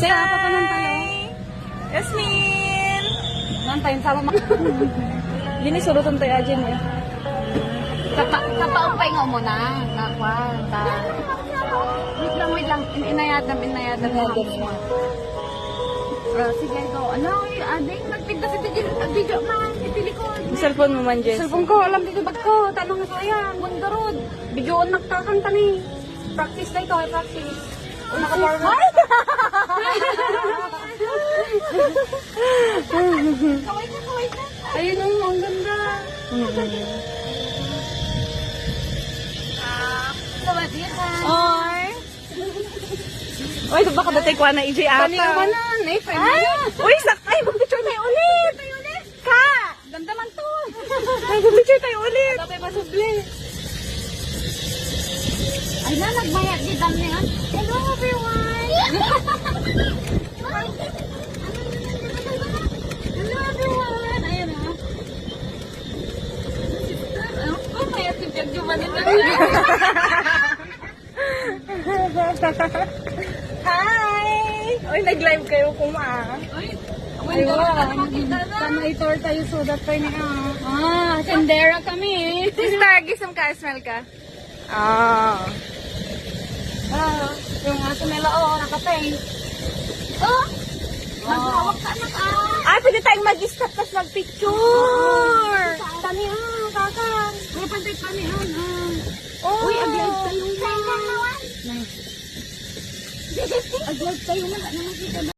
Say hi! Yasmin! Nantayin sama Dini surutan tayo ajen ya. Kapaumpay nga mo na. Nakwan. Wait lang. Inayadam mo. Sige, go. Ano, ading, magpinta sa video man. Ipili ko. Cellphone mo man, Jess. Cellphone ko, alam dito bag ko. Tanong nga sayang. Wanda road. Videoon nagkakanta ni. Practice na ito, practice. Naka-forward. Kaway na. Ayun ang ganda. Sawadika. Oy, baka batay ko na EJ ata. Kani ka na. Nay-friend mo yun. Uy, ay, mag-picture tayo ulit. Ka! Ganda man to. Ay, mag-picture tayo ulit. Tapay masubli. Ay na, nagbayad di dam niya. Hello everyone. Hello everyone. Ayun na. Oh, may atibiyag yung manila. Hi! Uy, nag-live kayo kuma. Ay, sana i-tour tayo so that pa niya. Sendera kami. Sister, gisam ka, smell ka. Yung aso nila, naka-paint. Maghawak ka na ka. Ay, pwede tayong mag-stop tapos mag-picture. Tani, kakan. May pantay pa niya. Oh. Uy, aglag tayo na. Aglag tayo na. Naman kita ba?